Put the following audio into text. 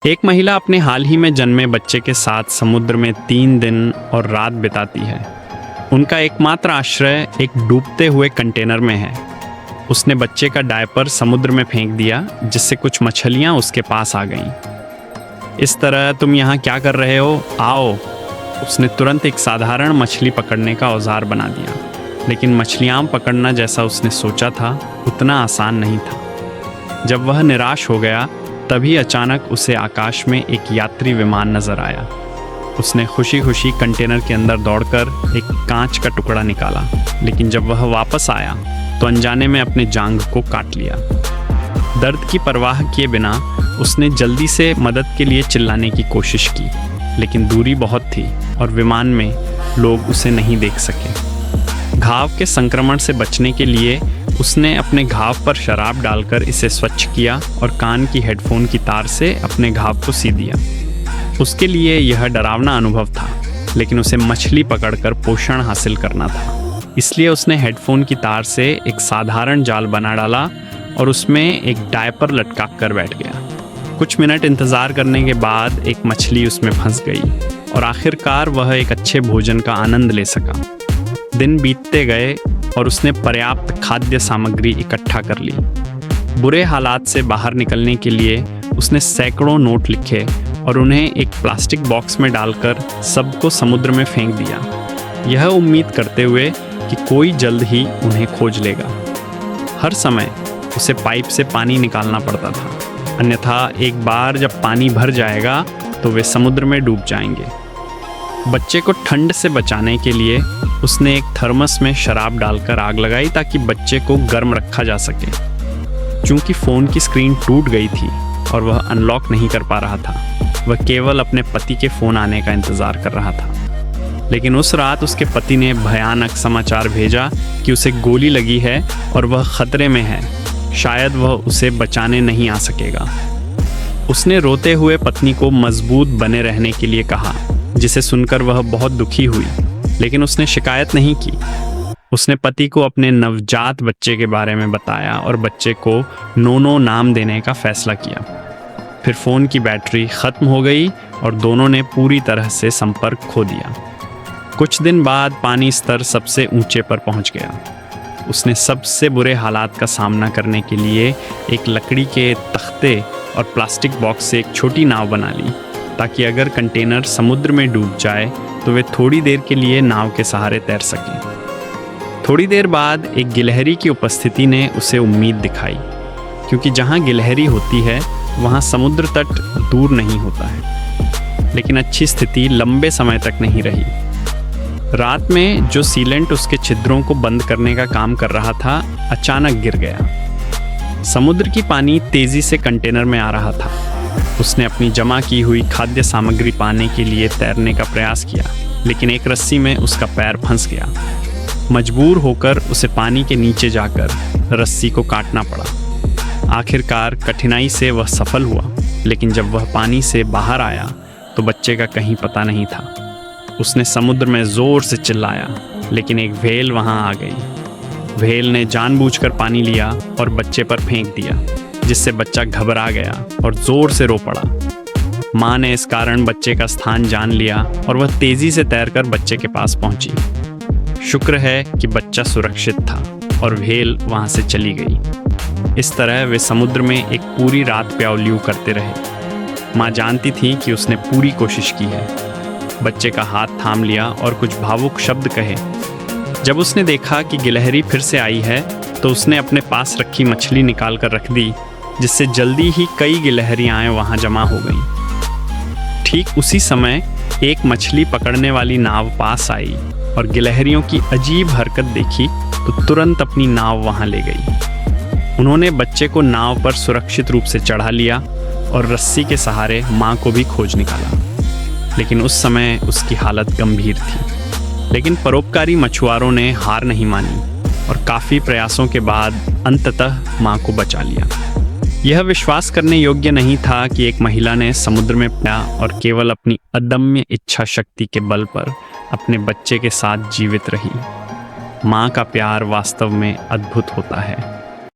एक महिला अपने हाल ही में जन्मे बच्चे के साथ समुद्र में 3 दिन और रात बिताती है। उनका एकमात्र आश्रय एक डूबते हुए कंटेनर में है। उसने बच्चे का डायपर समुद्र में फेंक दिया, जिससे कुछ मछलियां उसके पास आ गईं। इस तरह तुम यहाँ क्या कर रहे हो? आओ। उसने तुरंत एक साधारण मछली पकड़ने का औजार बना दिया, लेकिन मछलियां पकड़ना जैसा उसने सोचा था उतना आसान नहीं था। जब वह निराश हो गया तभी अचानक उसे आकाश में एक यात्री विमान नजर आया। उसने खुशी खुशी कंटेनर के अंदर दौड़कर एक कांच का टुकड़ा निकाला, लेकिन जब वह वापस आया तो अनजाने में अपने जांघ को काट लिया। दर्द की परवाह किए बिना उसने जल्दी से मदद के लिए चिल्लाने की कोशिश की, लेकिन दूरी बहुत थी और विमान में लोग उसे नहीं देख सके। घाव के संक्रमण से बचने के लिए उसने अपने घाव पर शराब डालकर इसे स्वच्छ किया और कान की हेडफोन की तार से अपने घाव को सी दिया। उसके लिए यह डरावना अनुभव था, लेकिन उसे मछली पकड़कर पोषण हासिल करना था। इसलिए उसने हेडफोन की तार से एक साधारण जाल बना डाला और उसमें एक डायपर लटका कर बैठ गया। कुछ मिनट इंतज़ार करने के बाद एक मछली उसमें फंस गई और आखिरकार वह एक अच्छे भोजन का आनंद ले सका। दिन बीतते गए और उसने पर्याप्त खाद्य सामग्री इकट्ठा कर ली। बुरे हालात से बाहर निकलने के लिए उसने सैकड़ों नोट लिखे और उन्हें एक प्लास्टिक बॉक्स में डालकर सबको समुद्र में फेंक दिया, यह उम्मीद करते हुए कि कोई जल्द ही उन्हें खोज लेगा। हर समय उसे पाइप से पानी निकालना पड़ता था, अन्यथा एक बार जब पानी भर जाएगा तो वे समुद्र में डूब जाएंगे। बच्चे को ठंड से बचाने के लिए उसने एक थर्मस में शराब डालकर आग लगाई ताकि बच्चे को गर्म रखा जा सके। चूंकि फ़ोन की स्क्रीन टूट गई थी और वह अनलॉक नहीं कर पा रहा था, वह केवल अपने पति के फ़ोन आने का इंतज़ार कर रहा था। लेकिन उस रात उसके पति ने भयानक समाचार भेजा कि उसे गोली लगी है और वह खतरे में है। शायद वह उसे बचाने नहीं आ सकेगा। उसने रोते हुए पत्नी को मजबूत बने रहने के लिए कहा, जिसे सुनकर वह बहुत दुखी हुई, लेकिन उसने शिकायत नहीं की। उसने पति को अपने नवजात बच्चे के बारे में बताया और बच्चे को नोनो नाम देने का फैसला किया। फिर फ़ोन की बैटरी ख़त्म हो गई और दोनों ने पूरी तरह से संपर्क खो दिया। कुछ दिन बाद पानी स्तर सबसे ऊंचे पर पहुंच गया। उसने सबसे बुरे हालात का सामना करने के लिए एक लकड़ी के तख्ते और प्लास्टिक बॉक्स से एक छोटी नाव बना ली, ताकि अगर कंटेनर समुद्र में डूब जाए तो वे थोड़ी देर के लिए नाव के सहारे तैर सकें। थोड़ी देर बाद एक गिलहरी की उपस्थिति ने उसे उम्मीद दिखाई, क्योंकि जहाँ गिलहरी होती है वहाँ समुद्र तट दूर नहीं होता है। लेकिन अच्छी स्थिति लंबे समय तक नहीं रही। रात में जो सीलेंट उसके छिद्रों को बंद करने का काम कर रहा था अचानक गिर गया। समुद्र की पानी तेजी से कंटेनर में आ रहा था। उसने अपनी जमा की हुई खाद्य सामग्री पाने के लिए तैरने का प्रयास किया, लेकिन एक रस्सी में उसका पैर फंस गया। मजबूर होकर उसे पानी के नीचे जाकर रस्सी को काटना पड़ा। आखिरकार कठिनाई से वह सफल हुआ, लेकिन जब वह पानी से बाहर आया तो बच्चे का कहीं पता नहीं था। उसने समुद्र में ज़ोर से चिल्लाया, लेकिन एक व्हेल वहाँ आ गई। व्हेल ने जानबूझकर पानी लिया और बच्चे पर फेंक दिया, जिससे बच्चा घबरा गया और ज़ोर से रो पड़ा। माँ ने इस कारण बच्चे का स्थान जान लिया और वह तेज़ी से तैरकर बच्चे के पास पहुंची। शुक्र है कि बच्चा सुरक्षित था और व्हेल वहाँ से चली गई। इस तरह वे समुद्र में एक पूरी रात प्याउल्यू करते रहे। माँ जानती थी कि उसने पूरी कोशिश की है। बच्चे का हाथ थाम लिया और कुछ भावुक शब्द कहे। जब उसने देखा कि गिलहरी फिर से आई है तो उसने अपने पास रखी मछली निकाल कर रख दी, जिससे जल्दी ही कई गिलहरियाँ वहाँ जमा हो गईं। ठीक उसी समय एक मछली पकड़ने वाली नाव पास आई और गिलहरियों की अजीब हरकत देखी तो तुरंत अपनी नाव वहाँ ले गई। उन्होंने बच्चे को नाव पर सुरक्षित रूप से चढ़ा लिया और रस्सी के सहारे माँ को भी खोज निकाला, लेकिन उस समय उसकी हालत गंभीर थी। लेकिन परोपकारी मछुआरों ने हार नहीं मानी और काफ़ी प्रयासों के बाद अंततः माँ को बचा लिया। यह विश्वास करने योग्य नहीं था कि एक महिला ने समुद्र में पाया और केवल अपनी अदम्य इच्छा शक्ति के बल पर अपने बच्चे के साथ जीवित रही। माँ का प्यार वास्तव में अद्भुत होता है।